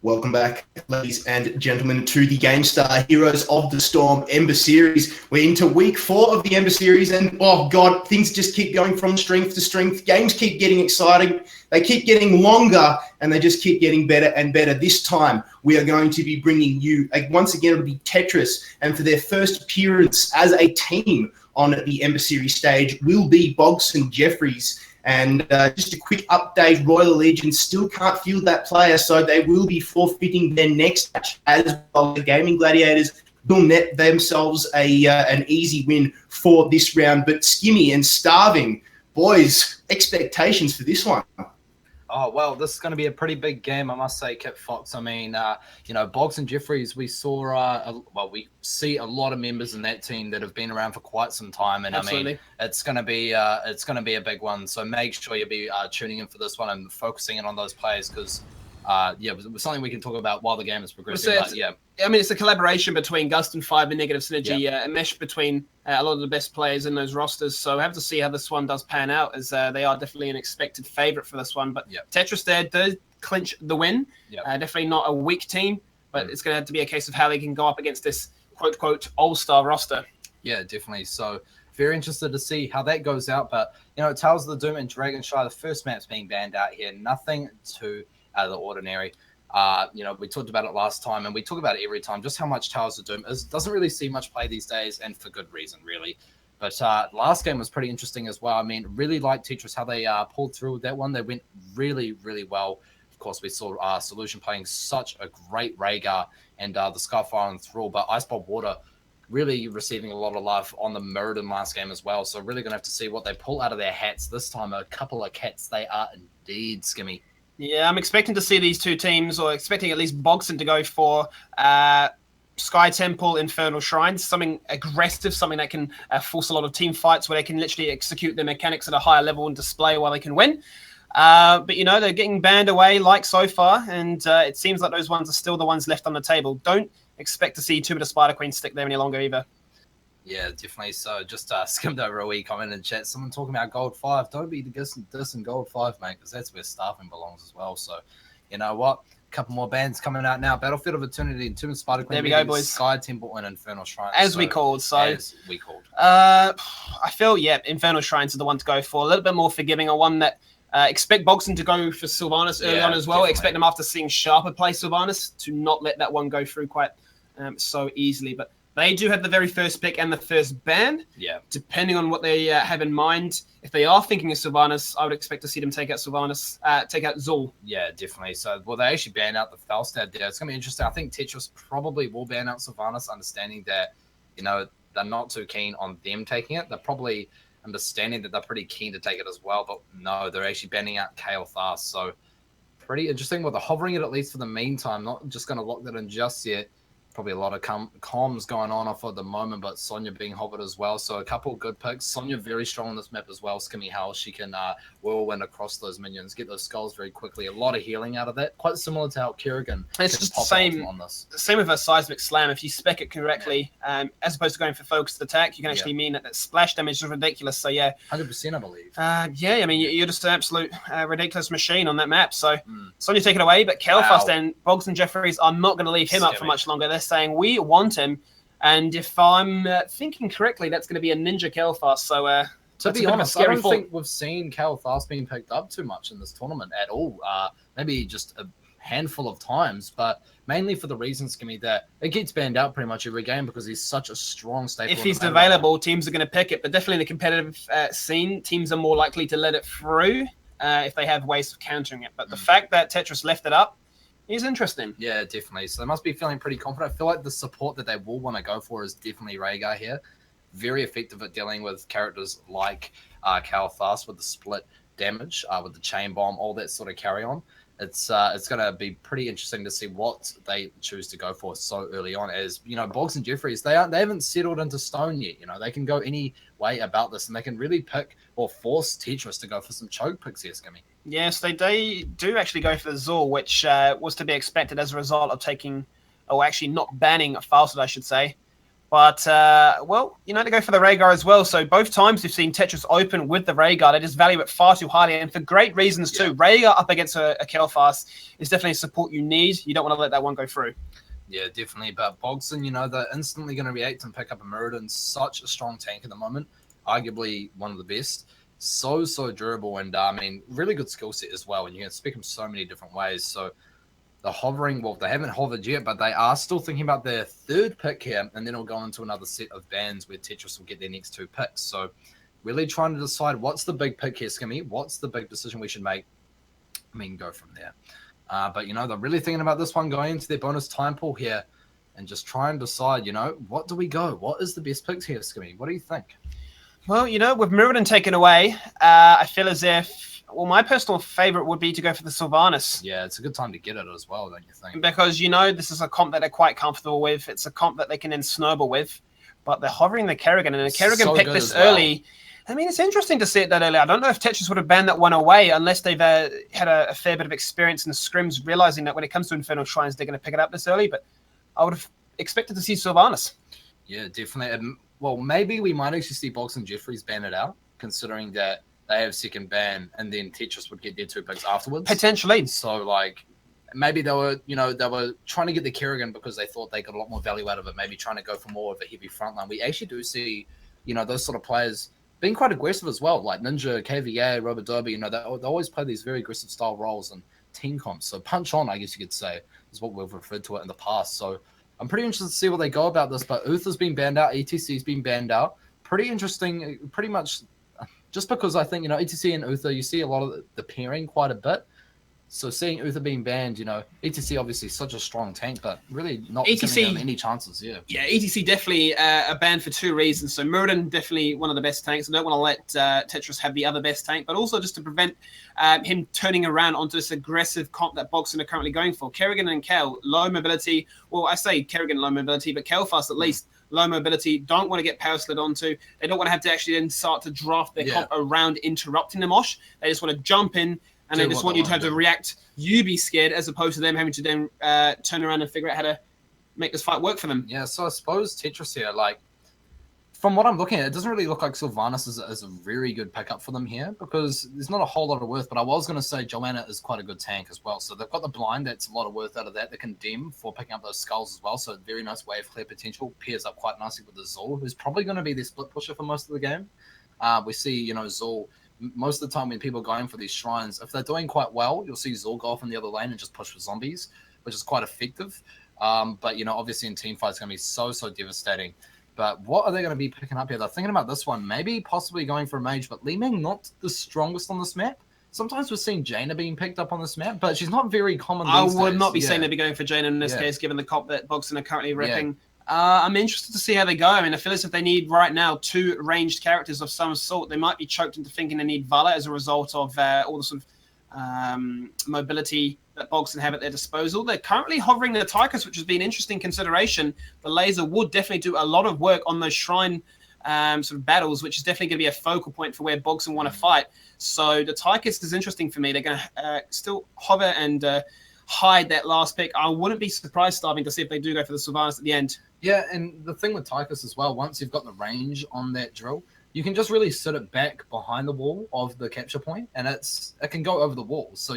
Welcome back, ladies and gentlemen, to the Gamestah Heroes of the Storm Ember Series. We're into week 4 of the Ember Series, and oh god, things just keep going from strength to strength. Games keep getting exciting, they keep getting longer, and they just keep getting better and better. This time, we are going to be bringing you, once again, it'll be Tetris, and for their first appearance as a team on the Ember Series stage will be Bogson Jeffries. And just a quick update, Royal Allegiance still can't field that player, so they will be forfeiting their next match as well. The Gaming Gladiators will net themselves an easy win for this round. But Skimmy and Starving, boys, expectations for this one? Oh, well, this is going to be a pretty big game, I must say, Kit Fox. I mean, Bogson and Jeffries, we saw, we see a lot of members in that team that have been around for quite some time. And Absolutely. I mean, it's going to be a big one. So make sure you be tuning in for this one and focusing in on those players because, it's something we can talk about while the game is progressing. I mean, it's a collaboration between Gust and Five and Negative Synergy, a mesh between a lot of the best players in those rosters. So we have to see how this one does pan out, as they are definitely an expected favorite for this one. But Tetris there did clinch the win. Definitely not a weak team, but it's going to have to be a case of how they can go up against this quote-quote all-star roster. Yeah, definitely. So very interested to see how that goes out. But, Tales of the Doom and Dragonshy, the first map's being banned out here. Nothing too out of the ordinary. We talked about it last time, and we talk about it every time, just how much Tales of Doom doesn't really see much play these days, and for good reason, really. But last game was pretty interesting as well. I mean, really liked Tetris, how they pulled through with that one. They went really, really well. Of course, we saw Solution playing such a great Rhaegar and the Skyfire and Thrall, but Icebolt Water really receiving a lot of love on the Mirrodin last game as well. So really going to have to see what they pull out of their hats this time. A couple of cats they are indeed, Skimmy. Yeah, I'm expecting to see these two teams, or expecting at least Bogson to go for Sky Temple, Infernal Shrines, something aggressive, something that can force a lot of team fights where they can literally execute their mechanics at a higher level and display while they can win. But, they're getting banned away like so far, and it seems like those ones are still the ones left on the table. Don't expect to see Two of the Spider Queen stick there any longer either. Yeah, definitely. So just skimmed over a wee comment in chat. Someone talking about Gold 5. Don't be dissing Gold 5, mate, because that's where staffing belongs as well. So, you know what? A couple more bands coming out now. Battlefield of Eternity and Tomb of Spider Queen. There we go, boys. Sky Temple and Infernal Shrines. As we called. I feel, Infernal Shrines are the one to go for. A little bit more forgiving. A one that expect Bogson to go for Sylvanas early on as well. Definitely. Expect them after seeing Sharper play Sylvanas to not let that one go through quite so easily. But they do have the very first pick and the first ban. Yeah. Depending on what they have in mind. If they are thinking of Sylvanas, I would expect to see them take out Sylvanas, take out Zul. Yeah, definitely. So, they actually ban out the Falstad there. It's going to be interesting. I think Tetris probably will ban out Sylvanas, understanding that, they're not too keen on them taking it. They're probably understanding that they're pretty keen to take it as well. But no, they're actually banning out Kael Thas. So, pretty interesting. Well, they're hovering it at least for the meantime. Not just going to lock that in just yet. Probably a lot of comms going on off at the moment, but Sonya being hovered as well. So a couple of good picks. Sonya very strong on this map as well. Skimmy how she can whirlwind across those minions, get those skulls very quickly. A lot of healing out of that. Quite similar to how Kerrigan it's just the same on this. Same with her seismic slam. If you spec it correctly, as opposed to going for focused attack, you can actually mean that splash damage is ridiculous. So 100%, I believe. I mean you're just an absolute ridiculous machine on that map. So Sonya take it away, but Kael'thas and Bogson Jeffries are not going to leave him up for much longer. They're saying we want him, and if I'm thinking correctly, that's going to be a Ninja Kael'thas. So to be honest, I don't think we've seen Kael'thas being picked up too much in this tournament at all. Maybe just a handful of times, but mainly for the reasons, Skimmy, that it gets banned out pretty much every game because he's such a strong staple. If he's available, teams are going to pick it, but definitely in the competitive scene, teams are more likely to let it through if they have ways of countering it. But the fact that Tetris left it up is interesting. Yeah, definitely. So they must be feeling pretty confident. I feel like the support that they will want to go for is definitely Rhaegar here. Very effective at dealing with characters like Kael Thas with the split damage, with the chain bomb, all that sort of carry on. It's going to be pretty interesting to see what they choose to go for so early on. As Bogson and Jeffries, they haven't settled into stone yet. They can go any way about this, and they can really pick or force Tetris to go for some choke picks here, Skimmy. Yes, they do actually go for the Zul, which was to be expected as a result of taking, or actually not banning Falstad, I should say. But, well, they go for the Rhaegar as well. So both times we've seen Tetris open with the Rhaegar. They just value it far too highly, and for great reasons too. Rhaegar up against a Kel'Thas is definitely a support you need. You don't want to let that one go through. Yeah, definitely. But Bogson, they're instantly going to react and pick up a Mirrodin. Such a strong tank at the moment. Arguably one of the best. So durable, and, really good skill set as well. And you can speak him so many different ways. So the hovering, well, they haven't hovered yet, but they are still thinking about their third pick here, and then it'll go into another set of bans where Tetris will get their next 2 picks. So really trying to decide what's the big pick here, Skimmy, what's the big decision we should make. Go from there. But, they're really thinking about this one going into their bonus time pool here and just try and decide, what do we go? What is the best picks here, Skimmy? What do you think? Well, with Mirrodin taken away, I feel as if, my personal favorite would be to go for the Sylvanas. Yeah, it's a good time to get it as well, don't you think? Because, this is a comp that they're quite comfortable with. It's a comp that they can then snowball with. But they're hovering the Kerrigan, and the Kerrigan picked this early. It's interesting to see it that early. I don't know if Tetris would have banned that one away unless they've had a fair bit of experience in the scrims, realizing that when it comes to Infernal Shrines, they're going to pick it up this early. But I would have expected to see Sylvanas. Yeah, definitely. Well, maybe we might actually see Bogson and Jeffries ban it out, considering that they have second ban, and then Tetris would get their 2 picks afterwards. Potentially. So, maybe they were trying to get the Kerrigan because they thought they got a lot more value out of it, maybe trying to go for more of a heavy frontline. We actually do see, those sort of players being quite aggressive as well, like Ninja, KVA, Robert Derby, they always play these very aggressive style roles in team comps. So punch on, I guess you could say, is what we've referred to it in the past. So I'm pretty interested to see what they go about this, but Uther's been banned out, ETC's been banned out. Pretty interesting, pretty much just because I think, ETC and Uther, you see a lot of the pairing quite a bit. So seeing Uther being banned, ETC obviously such a strong tank, but really not giving them any chances, Yeah, ETC definitely a ban for 2 reasons. So Mirrodin, definitely one of the best tanks. I don't want to let Tetris have the other best tank, but also just to prevent him turning around onto this aggressive comp that Bogson are currently going for. Kerrigan and Kel, low mobility. Well, I say Kerrigan low mobility, but Kel'Thas at least low mobility, don't want to get power slid onto. They don't want to have to actually then start to draft their comp around interrupting the mosh. They just want to jump in, and they just want you to have to react. You be scared, as opposed to them having to then turn around and figure out how to make this fight work for them. Yeah, so I suppose Tetris here, from what I'm looking at, it doesn't really look like Sylvanas is a very good pickup for them here because there's not a whole lot of worth, but I was going to say Joanna is quite a good tank as well. So they've got the blind, that's a lot of worth out of that. The condemn for picking up those skulls as well, so a very nice wave clear potential. Pairs up quite nicely with the Zul, who's probably going to be their split pusher for most of the game. We see, Zul, most of the time when people are going for these shrines, if they're doing quite well, you'll see Zul go off in the other lane and just push for zombies, which is quite effective. But, obviously in team fights, it's going to be so devastating. But what are they going to be picking up here? They're thinking about this one, maybe possibly going for a mage, but Li Ming not the strongest on this map. Sometimes we're seeing Jaina being picked up on this map, but she's not very common these days. I would not be saying they'd be going for Jaina in this case, given the comp that Bogson are currently repping. I'm interested to see how they go. I feel as if they need right now 2 ranged characters of some sort. They might be choked into thinking they need Vala as a result of all the sort of mobility that Bogson have at their disposal. They're currently hovering the Tychus, which has been an interesting consideration. The laser would definitely do a lot of work on those shrine sort of battles, which is definitely going to be a focal point for where Bogson want to fight. So the Tychus is interesting for me. They're going to still hover and hide that last pick. I wouldn't be surprised, Starving, to see if they do go for the Sylvanas at the end. Yeah, and the thing with Tychus as well, once you've got the range on that drill, you can just really sit it back behind the wall of the capture point, and it can go over the wall. So,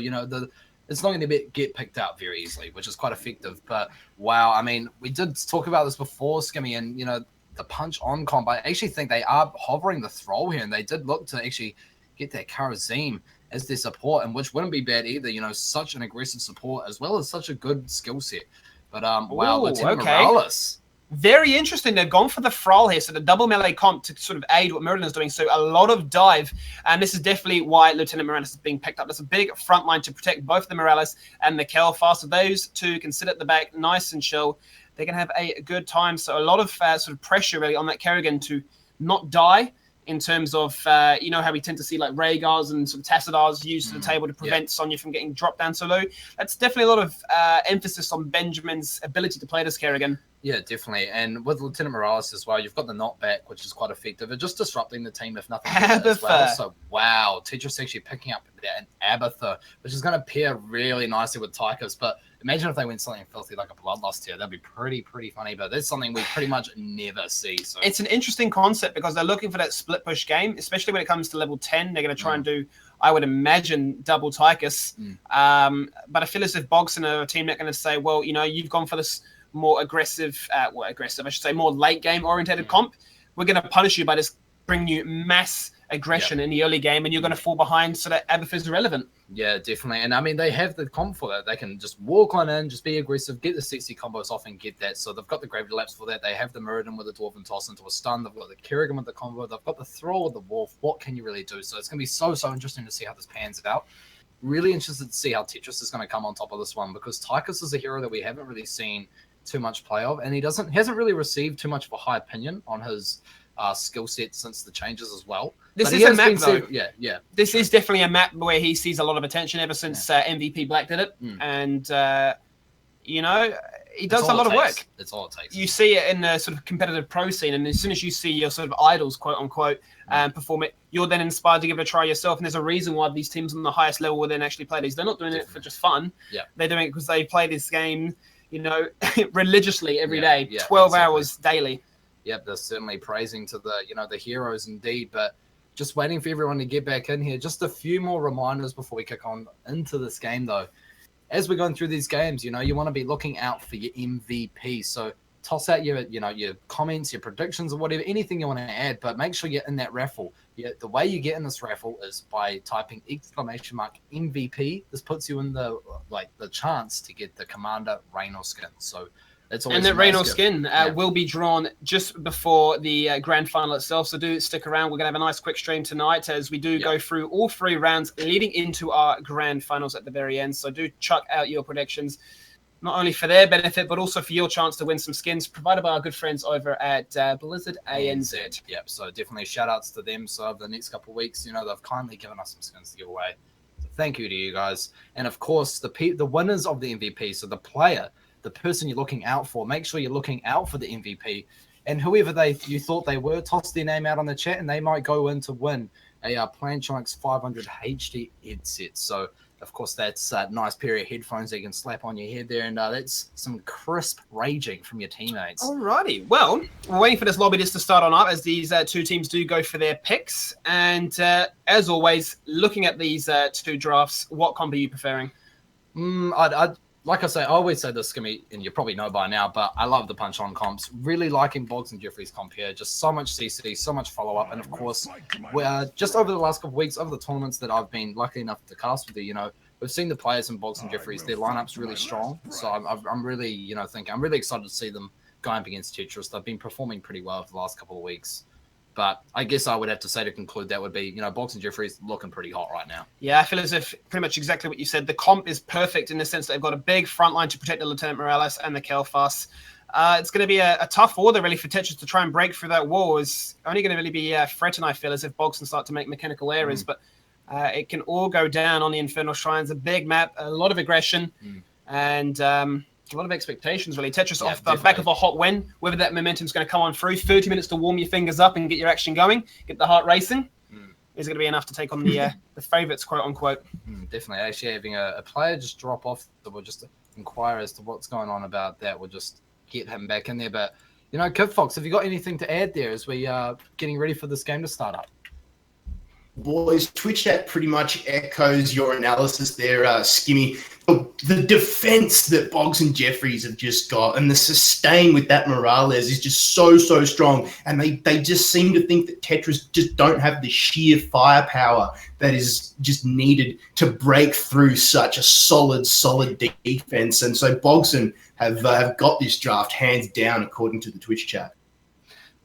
it's not going to get picked out very easily, which is quite effective. But, wow, we did talk about this before, Skimmy, and, the punch-on comp. I actually think they are hovering the thrall here, and they did look to actually get that Karazim as their support, and which wouldn't be bad either. Such an aggressive support as well as such a good skill set. But, wow, Lieutenant Morales. Very interesting. They've gone for the Thrall here, so the double melee comp to sort of aid what Mirrodin is doing. So a lot of dive, and this is definitely why Lieutenant Morales is being picked up. There's a big front line to protect both the Morales and the Kel'Thas. So those 2 can sit at the back, nice and chill. They're going to have a good time. So a lot of sort of pressure really on that Kerrigan to not die in terms of, how we tend to see like Rhaegars and sort of Tassadars used to the table to prevent Sonya from getting dropped down so low. That's definitely a lot of emphasis on Benjamin's ability to play this Kerrigan. Yeah, definitely. And with Lieutenant Morales as well, you've got the knockback, which is quite effective. It's just disrupting the team if nothing else as well. So, wow, Tetris actually picking up an Abatha, which is going to pair really nicely with Tychus. But imagine if they went something filthy like a Bloodlust here. That'd be pretty funny. But that's something we pretty much never see. So it's an interesting concept because they're looking for that split push game, especially when it comes to level 10. They're going to try and do, I would imagine, double Tychus. But I feel as if Bogson are a team that are going to say, well, you've gone for this more aggressive, I should say more late game orientated comp. We're going to punish you by just bringing you mass aggression in the early game, and you're going to fall behind so that Abath is irrelevant. Yeah, definitely. And I mean, they have the comp for that. They can just walk on in, just be aggressive, get the sexy combos off and get that. So they've got the Gravity Lapse for that. They have the Mirrodin with the Dwarven Toss into a stun. They've got the Kerrigan with the combo. They've got the Thrall with the Wolf. What can you really do? So it's going to be so interesting to see how this pans out. Really interested to see how Tetris is going to come on top of this one, because Tychus is a hero that we haven't really seen too much play of, and he hasn't really received too much of a high opinion on his skill set since the changes as well. This is a map, though. Yeah. This is definitely a map where he sees a lot of attention ever since MVP Black did it, and he does a lot of work. That's all it takes. You see it in the sort of competitive pro scene, and as soon as you see your sort of idols, quote unquote, perform it, you're then inspired to give it a try yourself. And there's a reason why these teams on the highest level will then actually play these. They're not doing it for just fun. Yeah, they're doing it because they play this game, religiously every day, 12 hours daily. Yep, they're certainly praising to the the heroes indeed, but just waiting for everyone to get back in here. Just a few more reminders before we kick on into this game, though. As we're going through these games, you want to be looking out for your MVP. So toss out your comments, your predictions, or whatever, anything you want to add, but make sure you're in that raffle. The way you get in this raffle is by typing !MVP. This puts you in the chance to get the Commander Raynor skin. So that's always. And that Raynor skin will be drawn just before the grand final itself. So do stick around. We're going to have a nice quick stream tonight as we do go through all 3 rounds leading into our grand finals at the very end. So do chuck out your predictions, not only for their benefit, but also for your chance to win some skins provided by our good friends over at Blizzard ANZ. Yep, so definitely shout outs to them. So over the next couple of weeks, they've kindly given us some skins to give away. So thank you to you guys. And of course, the winners of the MVP, so the player, the person you're looking out for, make sure you're looking out for the MVP. And whoever you thought they were, toss their name out on the chat and they might go in to win a Plantronics 500 HD headset. So of course, that's a nice pair of headphones that you can slap on your head there, and that's some crisp raging from your teammates. Alrighty. Well, we're waiting for this lobby just to start on up as these 2 teams do go for their picks. And as always, looking at these 2 drafts, what comp are you preferring? Like I say, I always say this, Skimmy, and you probably know by now, but I love the punch-on comps. Really liking Boggs and Jeffries comp here. Just so much CC, so much follow-up. And, of course, just over the last couple of weeks, over the tournaments that I've been lucky enough to cast with you, we've seen the players in Boggs and Jeffries. Their lineup's really strong. So I'm really, I'm really excited to see them going up against Tetris. They've been performing pretty well for the last couple of weeks. But I guess I would have to say to conclude that would be, Bogson Jeffries looking pretty hot right now. Yeah, I feel as if pretty much exactly what you said. The comp is perfect in the sense that they've got a big front line to protect the Lieutenant Morales and the Kelfas. It's going to be a tough order, really, for Tetris to try and break through that wall. It's only going to really be threatened, I feel, as if Bogson start to make mechanical errors. But it can all go down on the Infernal Shrines. A big map, a lot of aggression, and a lot of expectations, really. Tetris off the back of a hot win, whether that momentum's going to come on through. 30 minutes to warm your fingers up and get your action going, get the heart racing, is going to be enough to take on the favourites, quote unquote. Definitely. Actually, having a player just drop off, we'll just inquire as to what's going on about that. We'll just get him back in there. But, Kid Fox, have you got anything to add there as we are getting ready for this game to start up? Boys, Twitch chat pretty much echoes your analysis there, Skimmy. The defense that Boggs and Jeffries have just got and the sustain with that Morales is just so strong. And they just seem to think that Tetris just don't have the sheer firepower that is just needed to break through such a solid defense. And so Bogson have got this draft hands down, according to the Twitch chat.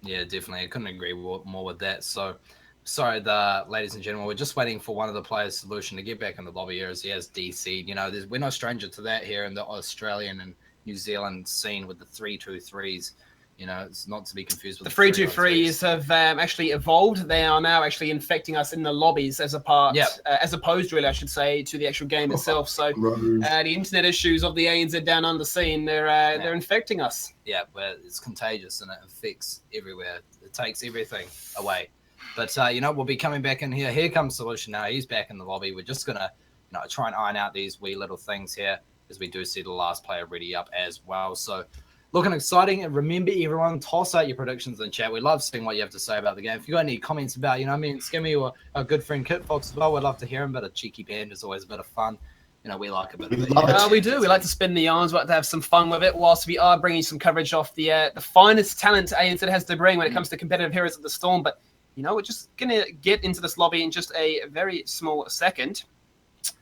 Yeah, definitely. I couldn't agree more with that. So, sorry, ladies and gentlemen, we're just waiting for one of the players' solution to get back in the lobby here as he has DC'd. We're no stranger to that here in the Australian and New Zealand scene with the 3-2-3s. You know, it's not to be confused with the 3-2-3s have actually evolved. They are now actually infecting us in the lobbies as opposed, really, I should say, to the actual game itself. So the internet issues of the ANZ Down Under scene, they're infecting us. Yeah, where it's contagious and it affects everywhere. It takes everything away. But, you know, we'll be coming back in here. Here comes Solution now. He's back in the lobby. We're just going to, you know, try and iron out these wee little things here as we do see the last player ready up as well. So, looking exciting. And remember, everyone, toss out your predictions in the chat. We love seeing what you have to say about the game. If you got any comments about, you know, me and Skimmy or our good friend Kit Fox as well, we'd love to hear him. But a cheeky band is always a bit of fun. You know, we like a bit of it. We do. We like to spin the yarns. We like to have some fun with it whilst we are bringing some coverage off the finest talent ANZ has to bring when it comes to competitive heroes of the Storm. But, you know, we're just going to get into this lobby in just a very small second.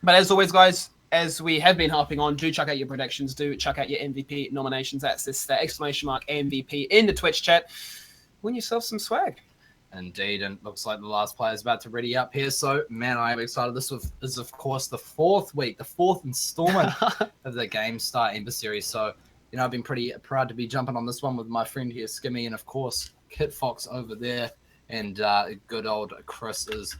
But as always, guys, as we have been harping on, do check out your predictions. Do check out your MVP nominations. That's this exclamation mark MVP in the Twitch chat. Win yourself some swag. Indeed, and looks like the last player is about to ready up here. So, man, I am excited. This is, of course, the fourth installment of the Gamestah Ember series. So, you know, I've been pretty proud to be jumping on this one with my friend here, Skimmy, and, of course, Kit Fox over there. And good old Chris as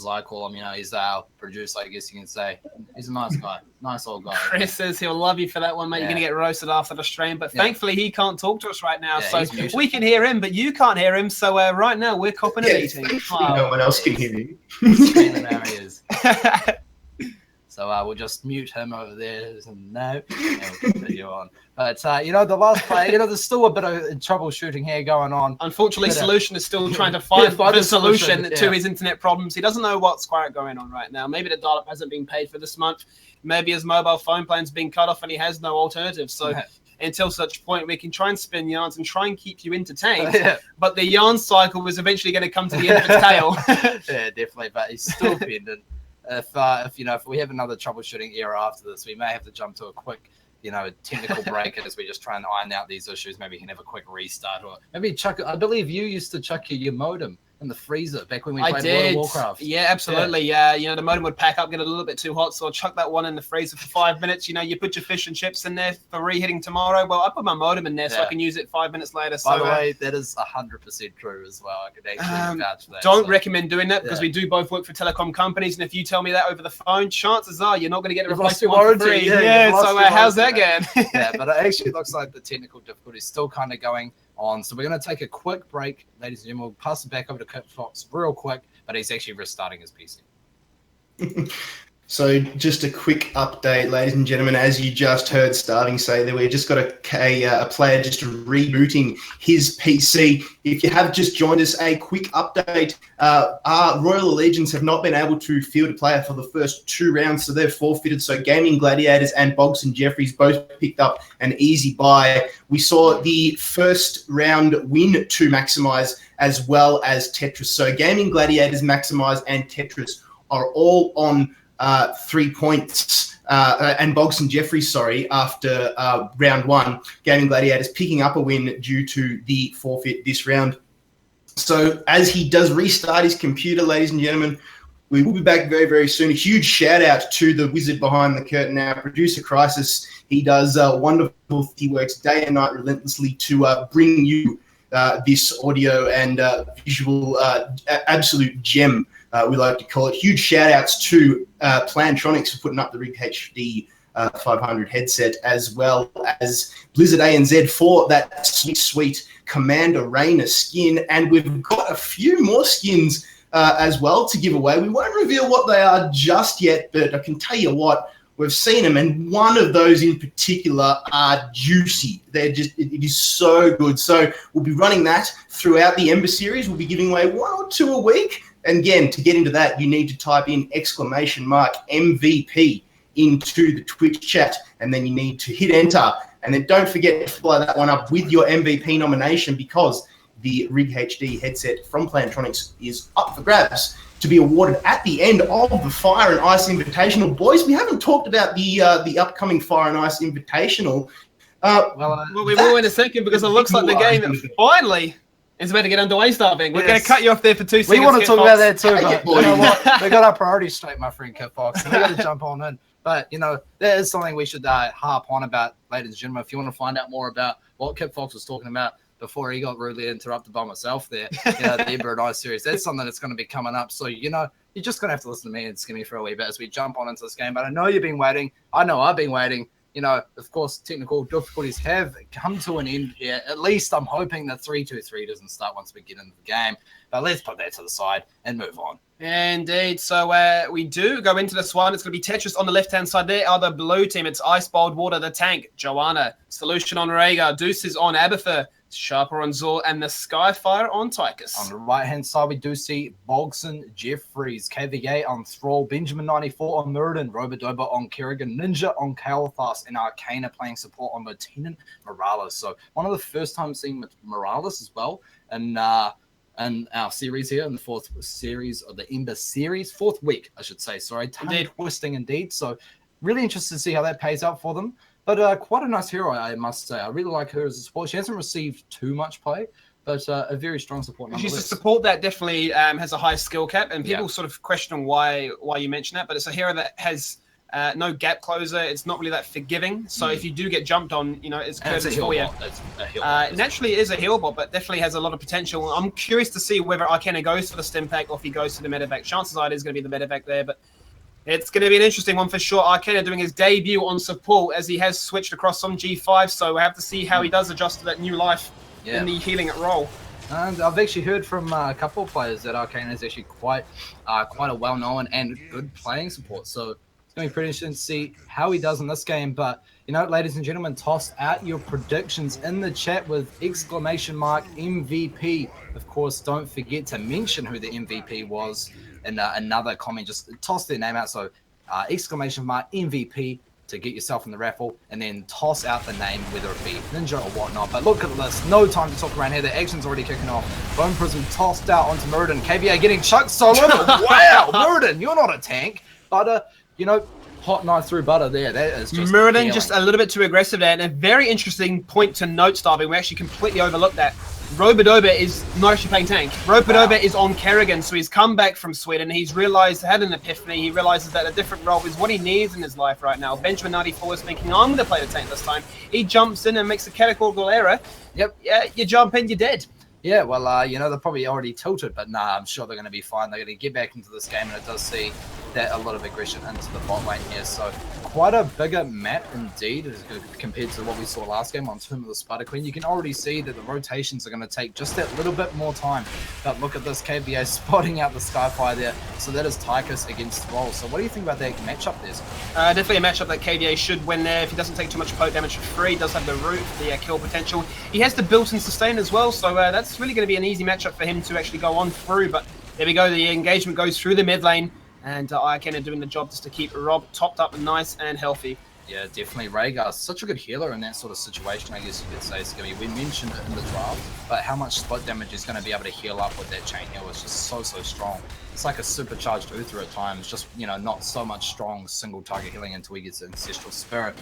I call him, you know, he's our producer, I guess you can say. He's a nice guy, nice old guy. Chris says he'll love you for that one, mate. You're going to get roasted after the stream, but thankfully he can't talk to us right now, so we can hear him, but you can't hear him, so right now we're copping a meeting. No one else can hear me. Screaming out he is. So we'll just mute him over there. No, and we'll continue on. But, you know, the last player, you know, there's still a bit of troubleshooting here going on. Unfortunately, Solution is still trying to find the solution to his internet problems. He doesn't know what's quite going on right now. Maybe the dial-up hasn't been paid for this month. Maybe his mobile phone plan's been cut off and he has no alternative. So until such point, we can try and spin yarns and try and keep you entertained. But the yarn cycle is eventually going to come to the end of its tail. Yeah, definitely. But he's still pending. If you know, if we have another troubleshooting era after this, we may have to jump to a quick, you know, technical break as we just try and iron out these issues. Maybe you can have a quick restart, or maybe chuck. I believe you used to chuck your modem in the freezer back when we played World of Warcraft. Yeah, absolutely. Yeah, you know, the modem would pack up, get a little bit too hot, so I'll chuck that one in the freezer for 5 minutes. You know, you put your fish and chips in there for reheating tomorrow. Well, I put my modem in there so I can use it 5 minutes later. By the way, that is 100% true as well. I could actually vouch for that. Don't recommend doing that because we do both work for telecom companies, and if you tell me that over the phone, chances are you're not going to get a replacement for free. So how's that going? Yeah, but it actually looks like the technical difficulty is still kind of going on. So we're going to take a quick break, ladies and gentlemen. We'll pass it back over to Kit Fox real quick, but he's actually restarting his PC. So just a quick update, ladies and gentlemen, as you just heard Starving say that we just got a player just rebooting his PC. If you have just joined us, a quick update. Our Royal Allegiance have not been able to field a player for the first 2 rounds, so they're forfeited. So Gaming Gladiators and Bogson Jeffries both picked up an easy buy. We saw the first round win to Maximize as well as Tetris. So Gaming Gladiators, Maximize, and Tetris are all on 3 points, and Bogson Jeffries, after round 1, Gaming Gladiators picking up a win due to the forfeit this round. So as he does restart his computer, ladies and gentlemen, we will be back very, very soon. A huge shout out to the wizard behind the curtain now, Producer Crisis. He does wonderful. He works day and night relentlessly to bring you this audio and visual absolute gem. We like to call it. Huge shout outs to Plantronics for putting up the Rig HD 500 headset, as well as Blizzard ANZ for that sweet Commander Rainer skin. And we've got a few more skins as well to give away. We won't reveal what they are just yet, but I can tell you what, we've seen them, and one of those in particular are juicy. It is so good. So we'll be running that throughout the Ember series. We'll be giving away 1 or 2 a week. And again, to get into that, you need to type in !MVP into the Twitch chat, and then you need to hit enter. And then don't forget to follow that one up with your MVP nomination, because the Rig HD headset from Plantronics is up for grabs to be awarded at the end of the Fire and Ice Invitational. Boys, we haven't talked about the upcoming Fire and Ice Invitational. Well, we will in a second, because it looks like the game finally is about to get underway, Starving. We're going to cut you off there for 2 seconds. We want to talk about that too, but you know what? We got our priorities straight, my friend Kit Fox. We got to jump on in. But, you know, that is something we should harp on about, ladies and gentlemen. If you want to find out more about what Kit Fox was talking about before he got rudely interrupted by myself there, the Ember and I series. That's something that's going to be coming up. So, you're just going to have to listen to me and Skinny for a wee bit as we jump on into this game. But I know you've been waiting. I know I've been waiting. Of course, technical difficulties have come to an end here. At least I'm hoping the 3-2-3 doesn't start once we get into the game. But let's put that to the side and move on. Indeed. So we do go into this one. It's going to be Tetris on the left-hand side. There are the blue team. It's Ice Bold Water, the tank, Joanna, Solution on Rhaegar, Deuces on Abathur, Sharper on Zor, and the Skyfire on Tychus. On the right-hand side, we do see Bogson, Jeffries, KVA on Thrall, Benjamin 94 on Muradin, Robodoba on Kerrigan, Ninja on Kael'thas, and Arcana playing support on Lieutenant Morales. So one of the first times seeing Morales as well. And our series here in the fourth series of the Ember series, fourth week, I should say. Sorry, tongue twisting indeed. So really interested to see how that pays out for them. But quite a nice hero, I must say. I really like her as a support. She hasn't received too much play, but a very strong support nonetheless. She's a support that definitely has a high skill cap, and people sort of question why you mention that, but it's a hero that has no gap closer. It's not really that forgiving. So if you do get jumped on, it's courteous for you. It's a heal bot. Naturally, it is a heal bot, but definitely has a lot of potential. I'm curious to see whether Arcana goes for the stim pack or if he goes to the medevac. Chances are it is going to be the medevac there, but it's going to be an interesting one for sure. Arcana doing his debut on support as he has switched across some G5, so we'll have to see how he does adjust to that new life in the healing at role. And I've actually heard from a couple of players that Arcana is actually quite a well-known and good playing support. So it's going to be pretty interesting to see how he does in this game. But, ladies and gentlemen, toss out your predictions in the chat with !MVP. Of course, don't forget to mention who the MVP was. And another comment, just toss their name out. So !MVP to get yourself in the raffle, and then toss out the name, whether it be Ninja or whatnot. But look at this. No time to talk around here. The action's already kicking off. Bone Prism tossed out onto Muradin. KVA getting chucked solo. Wow, Muradin, you're not a tank. But, hot knife through butter there. That is just Muradin just a little bit too aggressive there. And a very interesting point to note, Starving. We actually completely overlooked that. Robodoba is not actually playing tank. Robodoba is on Kerrigan, so he's come back from Sweden. He's had an epiphany. He realizes that a different role is what he needs in his life right now. Benjamin 94 is thinking, I'm going to play the tank this time. He jumps in and makes a categorical error. Yep, yeah, you jump in, you're dead. Yeah, well, they're probably already tilted, but I'm sure they're going to be fine. They're going to get back into this game, and it does see that a lot of aggression into the bot lane here. So quite a bigger map indeed compared to what we saw last game on Tomb of the Spider Queen. You can already see that the rotations are going to take just that little bit more time. But look at this, KVA spotting out the Skyfire there. So that is Tychus against Thrall. So what do you think about that matchup there? Definitely a matchup that KVA should win there. If he doesn't take too much poke damage for free, he does have the root, the kill potential. He has the built-in sustain as well, so that's really going to be an easy matchup for him to actually go on through. But there we go, the engagement goes through the mid lane, and Arcana doing the job just to keep Rob topped up and nice and healthy. Yeah, definitely. Rhaegar, such a good healer in that sort of situation, I guess you could say. Skimmy, we mentioned it in the draft, but how much spot damage is going to be able to heal up with that chain heal is just so strong. It's like a supercharged Uther at times, just, not so much strong single target healing until he gets the Ancestral Spirit.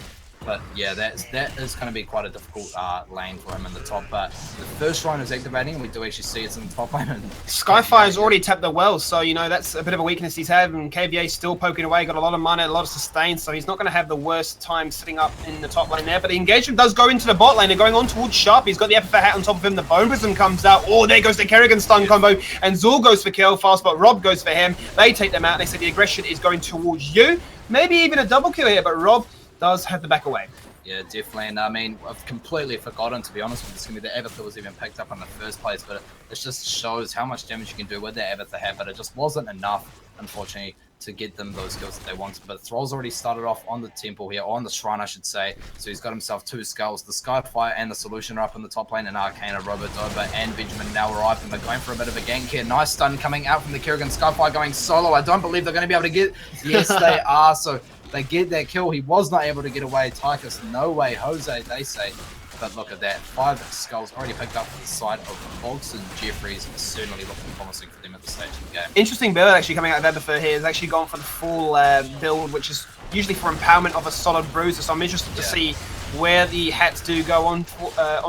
But yeah, that is going to be quite a difficult lane for him in the top. But the first round is activating, and we do actually see it's in the top lane. And Skyfire's already tapped the well, so that's a bit of a weakness he's had. And KVA's still poking away, got a lot of mana, a lot of sustain, so he's not going to have the worst time sitting up in the top lane there. But the engagement does go into the bot lane. They're going on towards Sharp. He's got the Epithet hat on top of him. The Bone Prism comes out. Oh, there goes the Kerrigan stun combo, and Zul goes for kill fast, but Rob goes for him. They take them out, and they say the aggression is going towards you. Maybe even a double kill here, but Rob does have the back away. Yeah, definitely. And I mean, I've completely forgotten, to be honest with you, the Abathur was even picked up in the first place, but it just shows how much damage you can do with the Abathur hat, but it just wasn't enough, unfortunately, to get them those kills that they wanted. But Thrall's already started off on the temple here, on the shrine, I should say. So he's got himself 2 skulls. The Skyfire and the Solution are up in the top lane, and Arcana, Robodoba, and Benjamin now arrived, and they're going for a bit of a gank here. Nice stun coming out from the Kerrigan. Skyfire going solo. I don't believe they're going to be able to get... Yes, they are. So they get that kill. He was not able to get away. Tychus, no way. Jose, they say. But look at that. 5 skulls already picked up for the side of Bogson. Jeffries is certainly looking promising for them at this stage of the game. Interesting build actually coming out of Abathur here. Has actually gone for the full build, which is usually for empowerment of a solid bruiser. So I'm interested to see where the hats do go on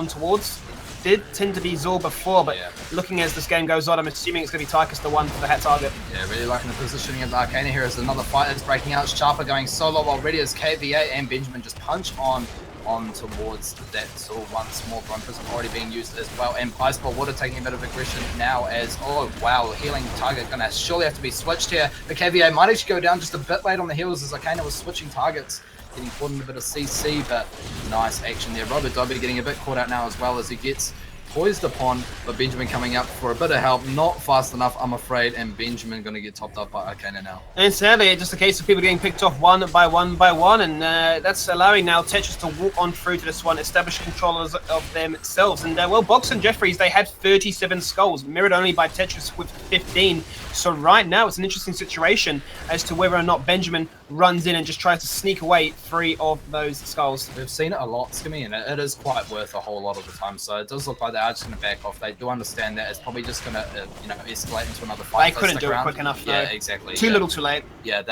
towards. Did tend to be Zor before, but looking as this game goes on, I'm assuming it's going to be Tychus the one for the hat target. Yeah, really liking the positioning of Arcana here as another fight that's breaking out. Sharper going solo, while ready as KVA and Benjamin just punch on on towards that Zul once more. Bone Prism already being used as well, and Ice Ball Water taking a bit of aggression now as, oh wow, healing target gonna surely have to be switched here. The KVA might actually go down just a bit late on the heals as Arcana was switching targets, getting caught in a bit of CC, but nice action there. Robert Dobby getting a bit caught out now as well as he gets poised upon, but Benjamin coming up for a bit of help. Not fast enough, I'm afraid, and Benjamin going to get topped up by Arcana now. And sadly, it's just a case of people getting picked off one by one, and that's allowing now Tetris to walk on through to this one, establish controllers of themselves. And well, Bogson Jeffries, they had 37 skulls, mirrored only by Tetris with 15. So right now, it's an interesting situation as to whether or not Benjamin runs in and just tries to sneak away 3 of those skulls. We've seen it a lot, Skimmy, and it is quite worth a whole lot of the time. So it does look like they are just going to back off. They do understand that it's probably just going to, escalate into another fight. They couldn't do it quick enough, though. Yeah, exactly. Too little, too late. Yeah,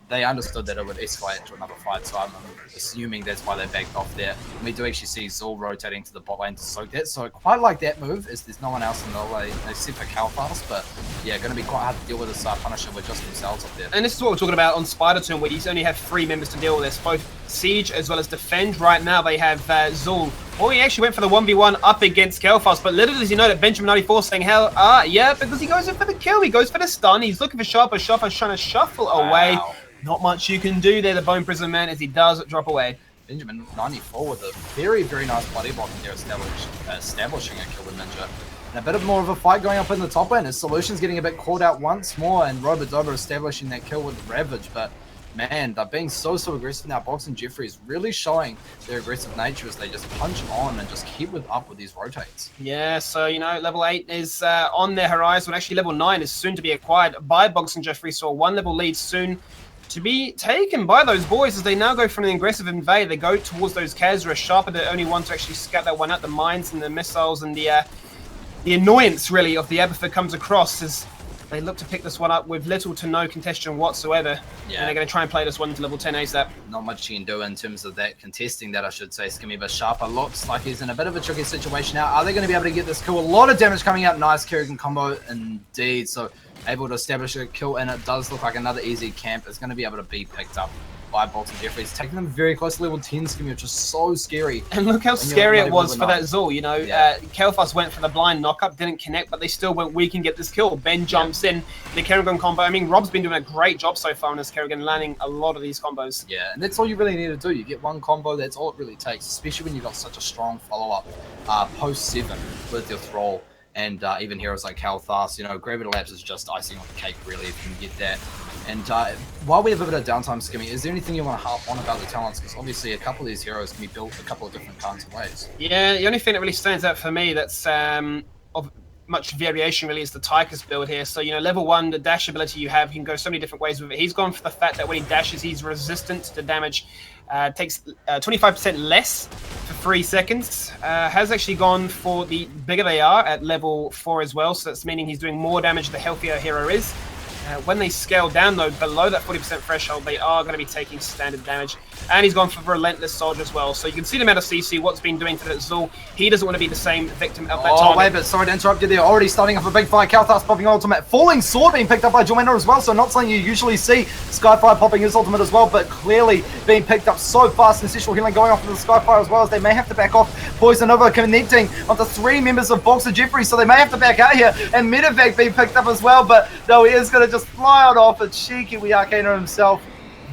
they understood that it would escalate into another fight, so I'm assuming that's why they backed off there. And we do actually see Zul rotating to the bot lane to soak that. So I quite like that move, as there's no one else in the lane except for Calfast, but yeah, going to be quite hard to deal with this Punisher with just themselves up there. And this is what we're talking about on Spider Turn, where you only have 3 members to deal with this, both Siege as well as Defend. Right now they have Zul. Oh, he actually went for the 1v1 up against Kelfast, but little does he know that Benjamin 94 saying, hell, yeah, because he goes in for the kill, he goes for the stun, he's looking for Sharper, Sharper's trying to shuffle away. Not much you can do there, the Bone Prison Man, as he does drop away. Benjamin 94 with a very, very nice body blocking there, establishing a kill with Ninja. And a bit of more of a fight going up in the top lane. His Solution's getting a bit caught out once more, and Robodoba establishing that kill with Ravage, but man, they're being so aggressive now. Bogson Jeffries really showing their aggressive nature as they just punch on and just keep up with these rotates. Yeah, so, level 8 is on their horizon. Actually, level 9 is soon to be acquired by Bogson Jeffries, so 1 level lead soon to be taken by those boys as they now go from an aggressive invade. They go towards those Kazra. Sharper, the only one to actually scout that one out. The mines and the missiles and the annoyance, really, of the Aberford comes across as they look to pick this one up with little to no contestation whatsoever. Yeah. And they're going to try and play this one to level 10 ASAP. Not much you can do in terms of that contesting that, I should say, Skimmy. But Sharper looks like he's in a bit of a tricky situation now. Are they going to be able to get this kill? A lot of damage coming out. Nice Kerrigan combo indeed. So able to establish a kill, and it does look like another easy camp is going to be able to be picked up by Bogson Jeffries, taking them very close to level 10, Skimmy, which is so scary. And look how scary it was for that Zul, Kelfast went for the blind knockup, didn't connect, but they still went, we can get this kill. Ben jumps in, the Kerrigan combo. I mean, Rob's been doing a great job so far on his Kerrigan, landing a lot of these combos. Yeah, and that's all you really need to do. You get one combo, that's all it really takes, especially when you've got such a strong follow-up post 7 with your Thrall. And even heroes like Kalthas, Gravity Lapse is just icing on the cake, really, if you can get that. And while we have a bit of downtime, Skimmy, is there anything you want to harp on about the talents? Because obviously a couple of these heroes can be built a couple of different kinds of ways. Yeah, the only thing that really stands out for me that's of much variation really is the Tychus build here. So, level 1, the dash ability you have, you can go so many different ways with it. He's gone for the fact that when he dashes, he's resistant to damage. Takes 25% less for 3 seconds. Has actually gone for the bigger they are at level 4 as well. So that's meaning he's doing more damage the healthier a hero is. When they scale down, though, below that 40% threshold, they are going to be taking standard damage. And he's gone for Relentless Soldier as well. So you can see the amount of CC, what's been doing to that Zul. He doesn't want to be the same victim of that target. Wait, but sorry to interrupt you there. Already starting off a big fight. Kalthas popping ultimate. Falling Sword being picked up by Jomena as well. So not something you usually see. Skyfire popping his ultimate as well, but clearly being picked up so fast. Ancestral Healing going off with the Skyfire as well, as they may have to back off. Poison Nova connecting onto 3 members of Bogson Jeffries, so they may have to back out here. And Medevac being picked up as well, but no, he is going to just fly out off. It's cheeky with Arcana himself.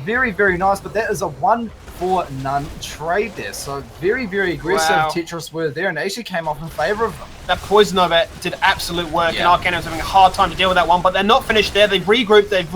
Very, very nice, but that is a 1-for-none trade there. So very, very aggressive. Wow. Tetris were there, and they actually came off in favor of them. That Poison Nova did absolute work, and Arcana was having a hard time to deal with that one, but they're not finished there. They've regrouped, they've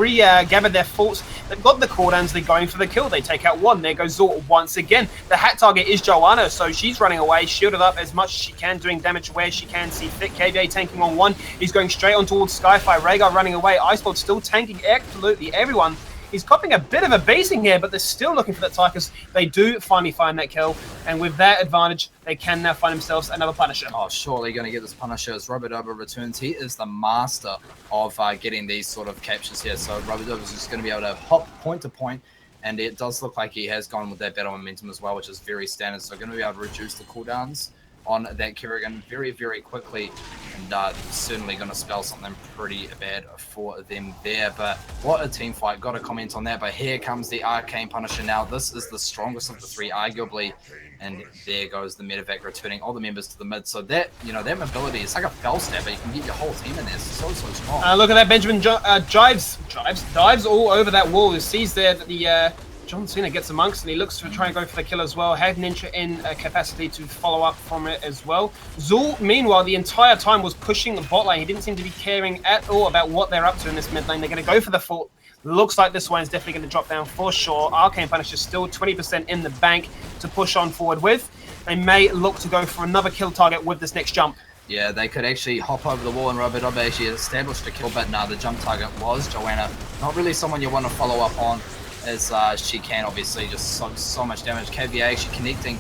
gathered their thoughts. They've got the cooldowns, they're going for the kill. They take out 1. There goes Zor once again. The hat target is Joanna, so she's running away, shielded up as much as she can, doing damage where she can see fit. KVA tanking on 1. He's going straight on towards Skyfire. Rhaegar running away. Icebolt still tanking absolutely everyone. He's copping a bit of a basing here, but they're still looking for that Tychus. They do finally find that kill, and with that advantage, they can now find themselves another Punisher. Oh, surely going to get this Punisher as Robodoba returns. He is the master of getting these sort of captures here. So Robodoba is just going to be able to hop point to point, and it does look like he has gone with that battle momentum as well, which is very standard. So going to be able to reduce the cooldowns on that Kerrigan very, very quickly, and certainly going to spell something pretty bad for them there. But what a team fight. Got to comment on that. But here comes the Arcane Punisher now. This is the strongest of the three, arguably. And there goes the medevac, returning all the members to the mid. So that, that mobility, it's like a fell stab, but you can get your whole team in there. It's so strong. Look at that. Benjamin dives all over that wall. He sees there that the John Cena gets amongst, and he looks to try and go for the kill as well. Had Ninja in capacity to follow up from it as well. Zul, meanwhile, the entire time was pushing the bot lane. He didn't seem to be caring at all about what they're up to in this mid lane. They're going to go for the full. Looks like this one is definitely going to drop down for sure. Arcane Punisher still 20% in the bank to push on forward with. They may look to go for another kill target with this next jump. Yeah, they could actually hop over the wall, and Robert actually established a kill, but no, the jump target was Joanna. Not really someone you want to follow up on, as she can obviously just so much damage. KVA actually connecting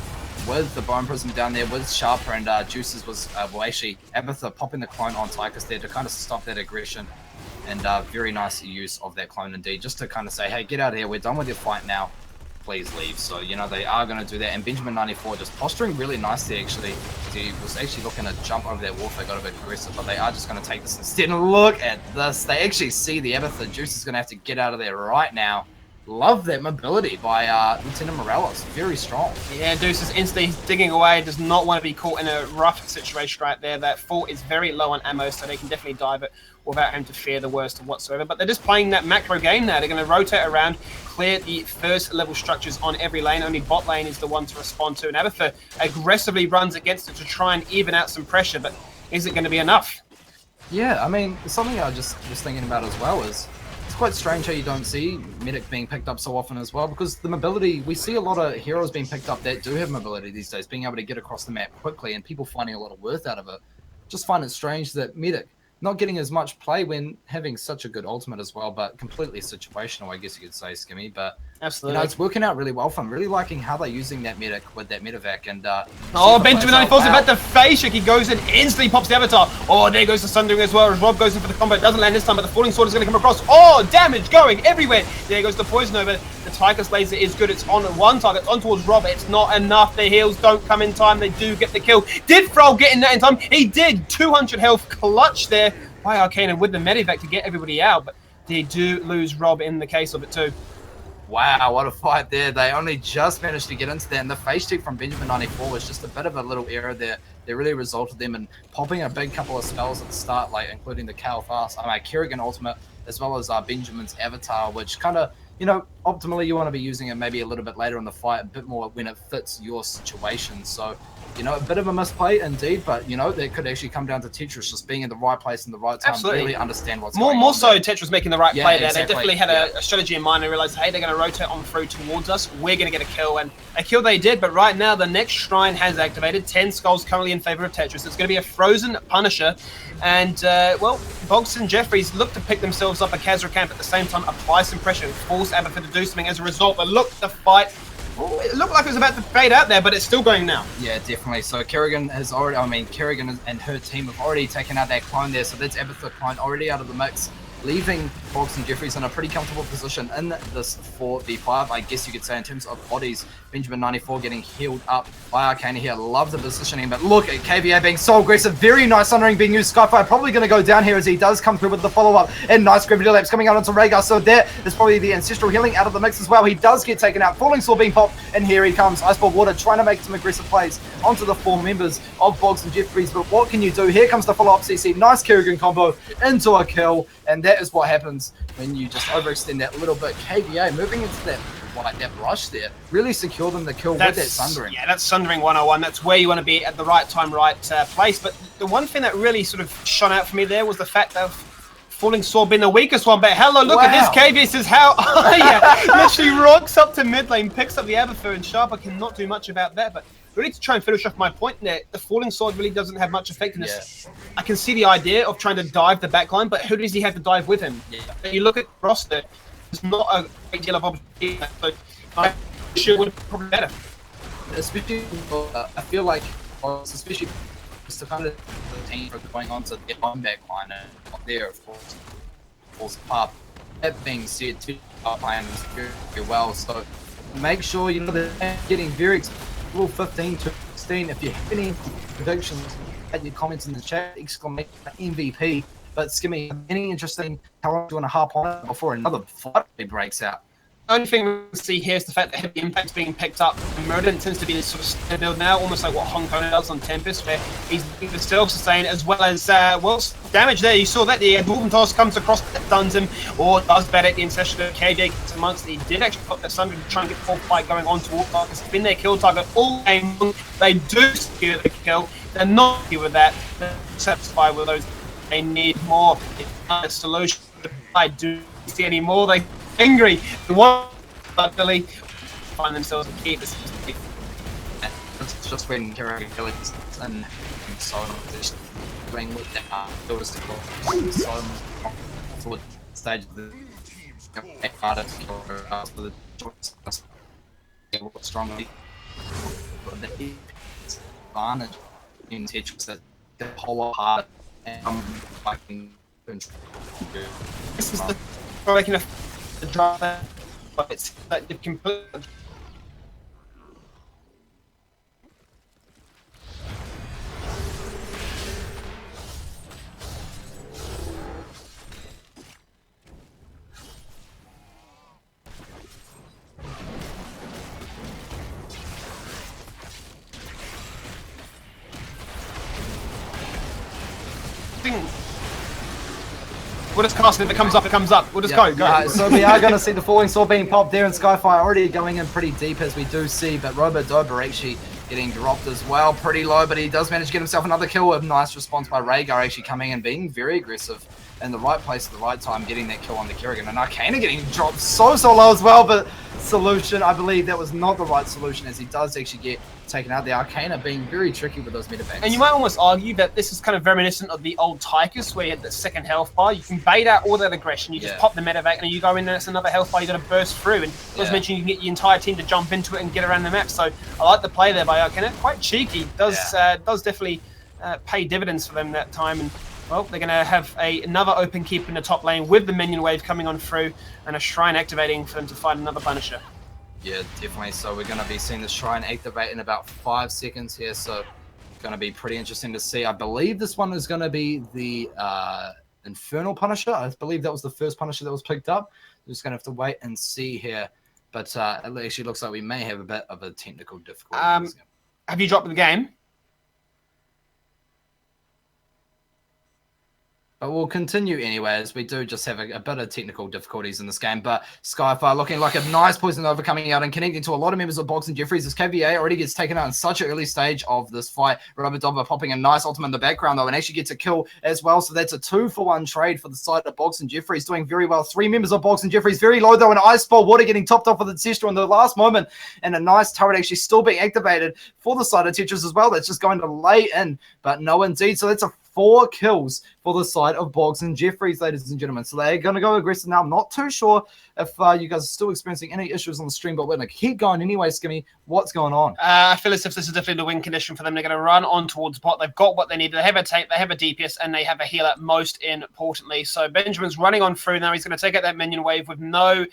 with the Bone Prism down there with Sharper, and Juices was, actually, Abatha popping the clone on Tychus there to kind of stop that aggression. And very nice use of that clone indeed, just to kind of say, hey, get out of here, we're done with your fight now, please leave. So, they are going to do that. And Benjamin 94 just posturing really nicely, actually. He was actually looking to jump over that wall if they got a bit aggressive, but they are just going to take this instead. And look at this. They actually see the Abatha. Juice is going to have to get out of there right now. Love that mobility by Lieutenant Morales. Very strong. Yeah, Deuce is instantly digging away. Does not want to be caught in a rough situation right there. That fort is very low on ammo, so they can definitely dive it without having to fear the worst whatsoever. But they're just playing that macro game now. They're going to rotate around, clear the first level structures on every lane. Only bot lane is the one to respond to. And Abatha aggressively runs against it to try and even out some pressure. But is it going to be enough? Yeah, I mean, something I just was thinking about as well is it's quite strange how you don't see Medic being picked up so often as well, because the mobility, we see a lot of heroes being picked up that do have mobility these days, being able to get across the map quickly and people finding a lot of worth out of it. Just find it strange that Medic not getting as much play when having such a good ultimate as well, but completely situational, I guess you could say, Skimmy. But absolutely, it's working out really well for him. Really liking how they're using that medic with that medevac. And Benjamin 94's about the face check. He goes in, instantly pops the avatar. Oh, there goes the Sundering as well. As Rob goes in for the combo, it doesn't land this time, but the Falling Sword is going to come across. Oh, damage going everywhere. There goes the Poison over. The Tychus laser is good. It's on one target, on towards Rob. It's not enough. The heals don't come in time. They do get the kill. Did Frol get in that in time? He did. 200 health clutch there by Arcane with the medevac to get everybody out, but they do lose Rob in the case of it too. Wow, what a fight there. They only just managed to get into that, and the face check from Benjamin 94 was just a bit of a little error there. They really resulted them in popping a big couple of spells at the start, like including the Cal Fast, Kerrigan ultimate, as well as Benjamin's avatar, which kind of, optimally you want to be using it maybe a little bit later in the fight, a bit more when it fits your situation. So, a bit of a misplay indeed, but, that could actually come down to Tetris just being in the right place in the right time. Absolutely. Really understand what's going on. More so, Tetris making the right play there. Exactly. They definitely had a strategy in mind. They realized, hey, they're going to rotate on through towards us. We're going to get a kill, and a kill they did, but right now the next shrine has activated. 10 skulls currently in favor of Tetris. It's going to be a frozen Punisher, and, Bogson and Jeffries look to pick themselves up a Khazra camp at the same time, apply some pressure, and force Abatha to do something as a result. But look, the fight. Oh, it looked like it was about to fade out there, but it's still going now. Yeah, definitely. So Kerrigan has already, Kerrigan and her team have already taken out that clone there. So that's Abatha clone already out of the mix, leaving Bogson and Jeffries in a pretty comfortable position in this 4v5, I guess you could say, in terms of bodies. Benjamin 94 getting healed up by Arcane here. Love the positioning, but look at KVA being so aggressive. Very nice Sundering being used. Skyfire probably going to go down here as he does come through with the follow-up. And nice Gravity Lapse coming out onto Rhaegar. So there is probably the Ancestral Healing out of the mix as well. He does get taken out. Falling Sword being popped, and here he comes. Iceball Water trying to make some aggressive plays onto the 4 members of Bogson and Jeffries. But what can you do? Here comes the follow-up CC. Nice Kerrigan combo into a kill. And that is what happens when you just overextend that little bit. KVA moving into that rush there, really secure them the kill with that Sundering. Yeah, that's Sundering 101. That's where you want to be at the right time, right place. But the one thing that really sort of shone out for me there was the fact that Falling Sword being the weakest one. But hello, look at this. KVA says, how are you? Literally rocks up to mid lane, picks up the Abatha, and Sharper cannot do much about that. But really, to try and finish off my point there, the Falling Sword really doesn't have much effect in this. Yeah. I can see the idea of trying to dive the backline, but who does he have to dive with him? Yeah. When you look at the roster, there's not a great deal of opportunity, so I sure would probably be better. Especially, I feel like, especially just to kind of the team for going on to their own backline and not there, of course, falls apart. That being said, too, our playing is very, very well, so make sure they're getting very little 15 to 16. If you have any predictions, add your comments in the chat, exclamation MVP. But Skimmy, any interesting, how long do you want to harp on it before another fight breaks out? The only thing we see here is the fact that heavy impact's being picked up. Murden tends to be this sort of standard build now, almost like what Hong Kong does on Tempest, where he's the self-sustain as well as, damage there. You saw that the Dwarven Toss comes across, stuns him, or does better in session of KJ amongst. He did actually put the Sunder to try and get the full fight going on towards Marcus. It's been their kill target all game long. They do secure the kill. They're not happy with that. They're satisfied with those. They need more. It's not a solution. I do see any more. They angry. The one luckily find themselves a key. It's just when Kerrigan killings and so on just playing with them it was the so forward stage of the harder to kill for the choice strongly. But the advantage in Tetris that the whole lot harder and fighting. This is the making a drive there, but it's like the complete. We'll just cast it. If it comes up, it comes up. We'll just go. So we are going to see the falling sword being popped there, and Skyfire already going in pretty deep as we do see, but Robodober actually getting dropped as well, pretty low, but he does manage to get himself another kill. A nice response by Rhaegar actually coming and being very aggressive in the right place at the right time, getting that kill on the Kerrigan, and Arcana getting dropped so low as well, but solution, I believe that was not the right solution as he does actually get taken out. The Arcana being very tricky with those medevacs. And you might almost argue that this is kind of reminiscent of the old Tychus where you had the second health bar. You can bait out all that aggression, you just pop the medevac and you go in there, it's another health bar, you got to burst through. And as mentioned, you can get your entire team to jump into it and get around the map. So I like the play there by Arcana. Quite cheeky. Does definitely pay dividends for them that time. And well, they're going to have another open keep in the top lane with the minion wave coming on through and a shrine activating for them to find another Punisher. Yeah, definitely. So we're going to be seeing the shrine activate in about 5 seconds here. So going to be pretty interesting to see. I believe this one is going to be the Infernal Punisher. I believe that was the first Punisher that was picked up. We're just going to have to wait and see here. But it actually looks like we may have a bit of a technical difficulty. Have you dropped the game? But we'll continue anyways. We do just have a bit of technical difficulties in this game. But Skyfire looking like a nice poison over coming out and connecting to a lot of members of Bogson Jeffries. As KVA already gets taken out in such an early stage of this fight. Robodober popping a nice ultimate in the background though and actually gets a kill as well. So that's a 2-for-1 trade for the side of Bogson Jeffries. Doing very well. 3 members of Bogson Jeffries very low though. An Ice Ball Water getting topped off with Ancestral in the last moment. And a nice turret actually still being activated for the side of Tetris as well. That's just going to lay in. But no indeed. So that's a 4 kills for the side of Bogson Jeffries, ladies and gentlemen. So they're going to go aggressive now. I'm not too sure if you guys are still experiencing any issues on the stream, but we're going to keep going anyway, Skimmy. What's going on? I feel as if this is definitely the win condition for them. They're going to run on towards bot. They've got what they need. They have a tape, they have a DPS, and they have a healer, most importantly. So Benjamin's running on through now. He's going to take out that minion wave with no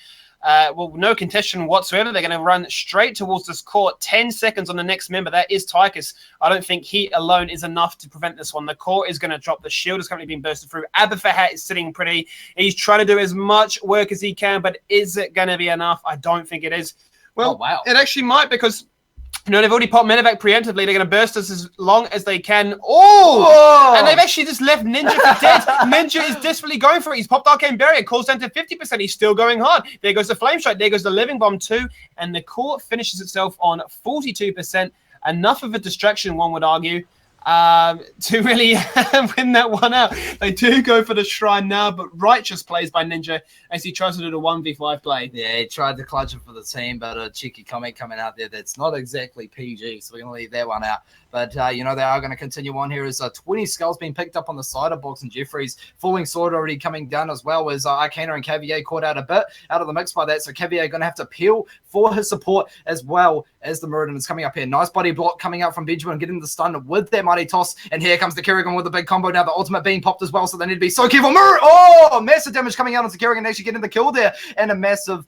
contention whatsoever. They're going to run straight towards this court. 10 seconds on the next member. That is Tychus. I don't think he alone is enough to prevent this one. The court is going to drop. The shield is currently being bursted through. Aberfahat is sitting pretty. He's trying to do as much work as he can, but is it going to be enough? I don't think it is. Well, It actually might because they've already popped medevac preemptively. They're going to burst us as long as they can. And they've actually just left Ninja for dead. Ninja is desperately going for it. He's popped Arcane Barrier. Calls down to 50%. He's still going hard. There goes the Flame Strike. There goes the Living Bomb too. And the core finishes itself on 42%. Enough of a distraction, one would argue, to really win that one out. They do go for the shrine now, but righteous plays by Ninja as he tries to do the 1v5 play. Yeah, he tried to clutch it for the team, but a cheeky comment coming out there that's not exactly PG, so we're going to leave that one out. But, they are going to continue on here as 20 skulls being picked up on the side of Bogson Jeffries. Falling Sword already coming down as well as Arcana and KVA caught out a bit out of the mix by that. So KVA going to have to peel for his support as well as the Meridian is coming up here. Nice body block coming out from Benjamin, getting the stun with that body toss, and here comes the Kerrigan with a big combo now. The ultimate being popped as well, so they need to be so careful. Oh, massive damage coming out onto Kerrigan, actually getting the kill there, and a massive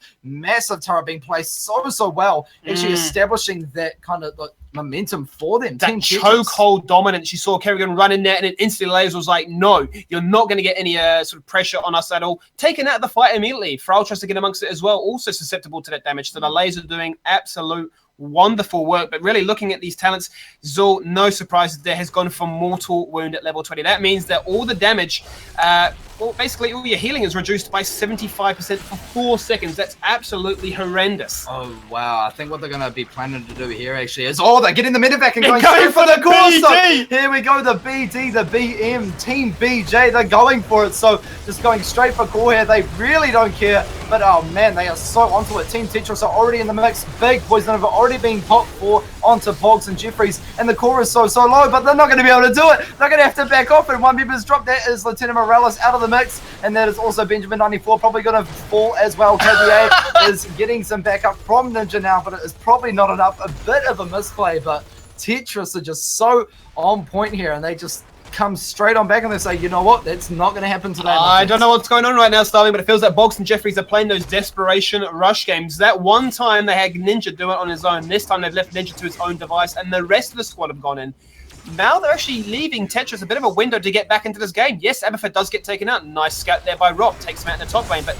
turret being placed so well, actually establishing that kind of like momentum for them. That chokehold dominance. You saw Kerrigan run in there, and it instantly Laser was like, no, you're not going to get any sort of pressure on us at all. Taken out of the fight immediately. Frau tries to get amongst it as well, also susceptible to that damage. So the Laser doing absolute wonderful work. But really looking at these talents, Zul, no surprise there, has gone for mortal wound at level 20. That means that all the damage, well, basically all your healing is reduced by 75% for 4 seconds. That's absolutely horrendous. Oh, wow. I think what they're going to be planning to do here actually is, they're getting the medevac and going going for the course. So BD. here we go, the BD, the BM, Team BJ, they're going for it. So just going straight for core here. They really don't care. But, oh, man, they are so onto it. Team Tetris are already in the mix. Big poison over already being popped for onto Bogson and Jeffries. And the core is so low, but they're not going to be able to do it. They're going to have to back off. And one member's dropped. That is Lieutenant Morales out of the mix. And that is also Benjamin 94, probably going to fall as well. KBA is getting some backup from Ninja now, but it is probably not enough. A bit of a misplay, but Tetris are just so on point here, and they just come straight on back and they say, you know what, that's not going to happen today. I don't know what's going on right now, Starving, but it feels like Bogson and Jeffries are playing those desperation rush games. That one time they had Ninja do it on his own. This time they've left Ninja to his own device, and the rest of the squad have gone in. Now they're actually leaving Tetris a bit of a window to get back into this game. Yes, Aberford does get taken out. Nice scout there by Rob. Takes him out in the top lane. But,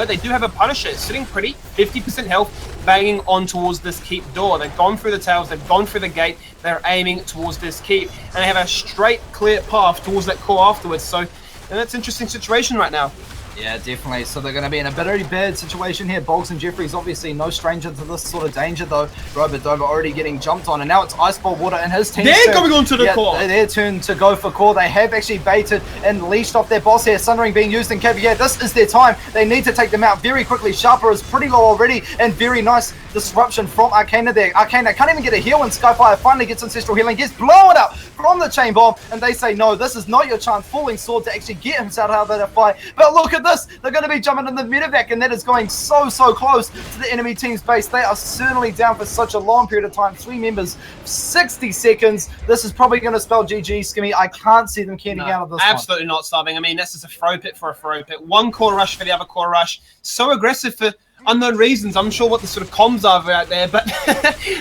they do have a Punisher. Sitting pretty. 50% health. Banging on towards this keep door. They've gone through the towers. They've gone through the gate. They're aiming towards this keep. And they have a straight, clear path towards that core afterwards. So, that's an interesting situation right now. Yeah, definitely. So they're going to be in a very bad situation here. Bogson and Jeffries, obviously no stranger to this sort of danger, though. Robert Dover already getting jumped on, and now it's Iceball Water and his team. They're going on to the core. Their turn to go for core. They have actually baited and leashed off their boss here. Sunring being used in KVA. This is their time. They need to take them out very quickly. Sharper is pretty low already, and very nice disruption from Arcana there. Arcana can't even get a heal when Skyfire finally gets Ancestral Healing. Gets blown up from the Chain Bomb, and they say, no, this is not your chance. Falling Sword to actually get himself out of that fight. But look at this. They're going to be jumping in the medevac, and that is going so close to the enemy team's base. They are certainly down for such a long period of time. 3 members, 60 seconds. This is probably going to spell GG, Skimmy. I can't see them getting out of this absolutely not, Starving. I mean, this is a throw pit for a throw pit. One core rush for the other core rush. So aggressive for unknown reasons. I'm sure what the sort of comms are out there, but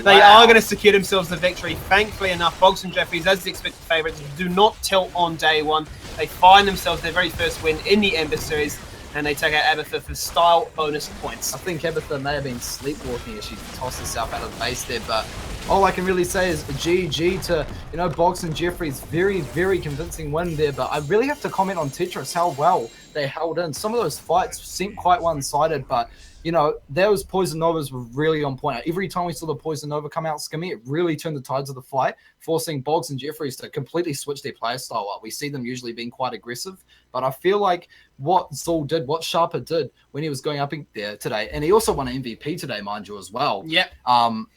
they are going to secure themselves the victory. Thankfully enough, Bogson and Jeffries, as the expected favourites, do not tilt on day one. They find themselves their very first win in the Ember series, and they take out Abertha for style bonus points. I think Abertha may have been sleepwalking as she tossed herself out of the base there, but all I can really say is GG to, Bogson and Jeffries. Very convincing win there, but I really have to comment on Tetris, how well they held in. Some of those fights seemed quite one-sided, but those Poison Novas were really on point. Every time we saw the Poison Nova come out, Skimmy, it really turned the tides of the fight, forcing Bogson and Jeffries to completely switch their player style up. We see them usually being quite aggressive, but I feel like what Zul did, what Sharper did when he was going up there today, and he also won an MVP today, mind you, as well. Yep.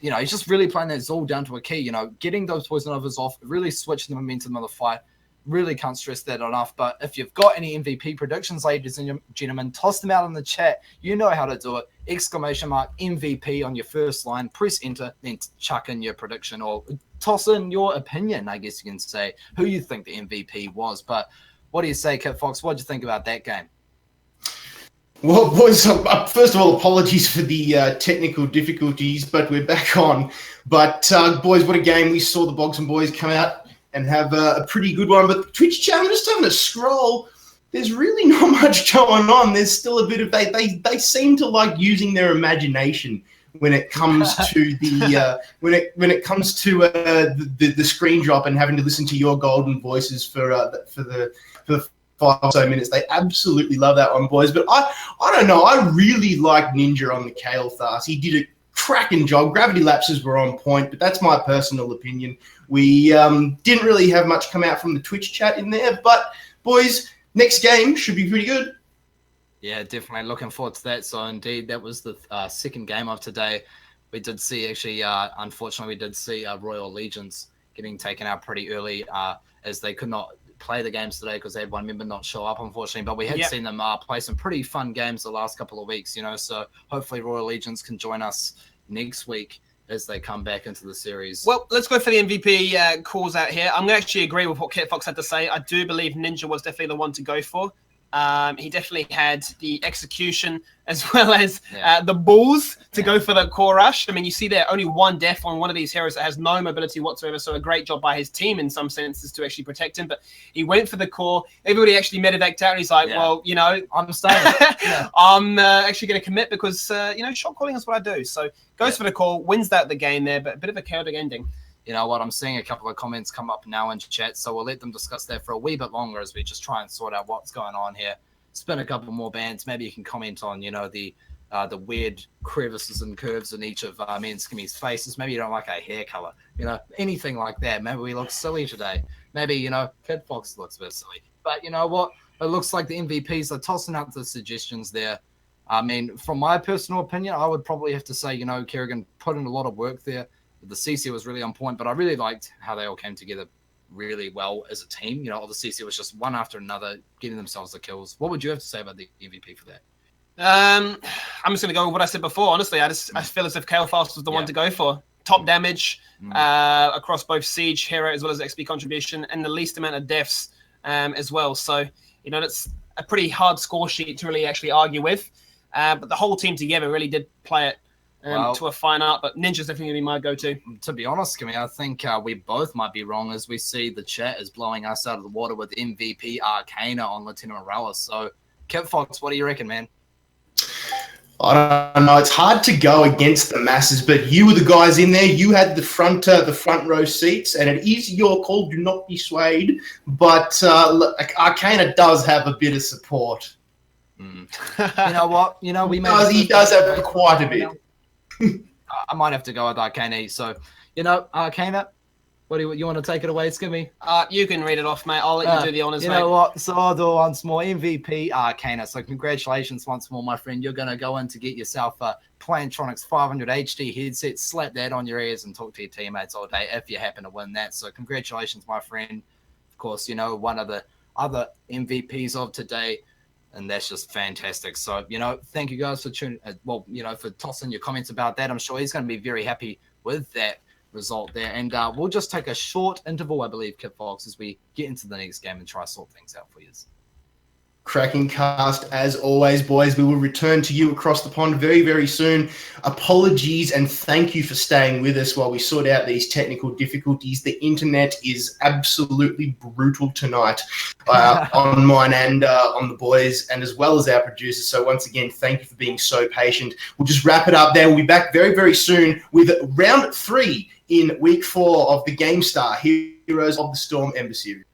He's just really playing that Zul down to a key, getting those Poison Novas off, really switching the momentum of the fight. Really can't stress that enough. But if you've got any MVP predictions, ladies and gentlemen, toss them out in the chat. You know how to do it. ! MVP on your first line. Press enter, then chuck in your prediction or toss in your opinion, I guess you can say, who you think the MVP was. But what do you say, Kit Fox? What do you think about that game? Well, boys, first of all, apologies for the technical difficulties, but we're back on. But, boys, what a game. We saw the Bogson boys come out and have a pretty good one. But the Twitch chat, I'm just having a scroll. There's really not much going on. There's still a bit of they seem to like using their imagination when it comes to the when it comes to the screen drop and having to listen to your golden voices for the 5 or so minutes. They absolutely love that one, boys. But I don't know. I really like Ninja on the Kale Thas. He did a cracking job. Gravity lapses were on point, but that's my personal opinion. We didn't really have much come out from the Twitch chat in there, but boys, next game should be pretty good. Yeah, definitely looking forward to that. So indeed, that was the second game of today. We did see actually, unfortunately, Royal Allegiance getting taken out pretty early as they could not play the games today because they had one member not show up, unfortunately. But we had seen them play some pretty fun games the last couple of weeks, so hopefully Royal Allegiance can join us next week as they come back into the series. Well, let's go for the MVP calls out here. I'm going to actually agree with what Kit Fox had to say. I do believe Ninja was definitely the one to go for. He definitely had the execution as well as the balls to go for the core rush. I mean, you see there only one death on one of these heroes that has no mobility whatsoever. So a great job by his team in some senses to actually protect him. But he went for the core. Everybody actually medevaced out. And he's like, well, you know, I'm staying. I'm actually going to commit because, you know, shot calling is what I do. So goes for the core, wins that the game there, but a bit of a chaotic ending. You know what? I'm seeing a couple of comments come up now in chat, so we'll let them discuss that for a wee bit longer as we just try and sort out what's going on here. Spin a couple more bands. Maybe you can comment on, you know, the weird crevices and curves in each of me and Skimmy's faces. Maybe you don't like our hair color, you know, anything like that. Maybe we look silly today. Maybe, you know, Kid Fox looks a bit silly. But you know what? It looks like the MVPs are tossing out the suggestions there. I mean, from my personal opinion, I would probably have to say, you know, Kerrigan put in a lot of work there. The CC was really on point, but I really liked how they all came together really well as a team. You know, the CC was just one after another, getting themselves the kills. What would you have to say about the MVP for that? I'm just going to go with what I said before. Honestly, I feel as if Kael'thas was the one to go for. Top damage across both Siege, Hero, as well as XP contribution, and the least amount of deaths as well. So, you know, that's a pretty hard score sheet to really actually argue with. But the whole team together really did play it to a fine art, but Ninja's definitely going to be my go-to. To be honest, Kimmy, I think we both might be wrong as we see the chat is blowing us out of the water with MVP Arcana on Latina Morales. So, Kit Fox, what do you reckon, man? I don't know. It's hard to go against the masses, but you were the guys in there. You had the front row seats, and it is your call. Do not be swayed. But Arcana does have a bit of support. You know what? You know, he does have quite a bit. I might have to go with Arcana. So, you know, Arcana, what do you want to take it away, Skimmy? You can read it off, mate. I'll let you do the honors, mate. You know what? So I'll do once more. MVP Arcana. So congratulations once more, my friend. You're going to go in to get yourself a Plantronics 500 HD headset, slap that on your ears and talk to your teammates all day if you happen to win that. So congratulations, my friend. Of course, you know, one of the other MVPs of today. And that's just fantastic. So, you know, thank you guys for tuning. Well, you know, for tossing your comments about that. I'm sure he's going to be very happy with that result there. And we'll just take a short interval, I believe, Kit Fox, as we get into the next game and try to sort things out for you. Cracking cast as always, boys. We will return to you across the pond very, very soon. Apologies and thank you for staying with us while we sort out these technical difficulties. The internet is absolutely brutal tonight on mine and on the boys, and as well as our producers. So once again, thank you for being so patient. We'll just wrap it up there. We'll be back very, very soon with round 3 in week 4 of the Gamestah Heroes of the Storm Ember series.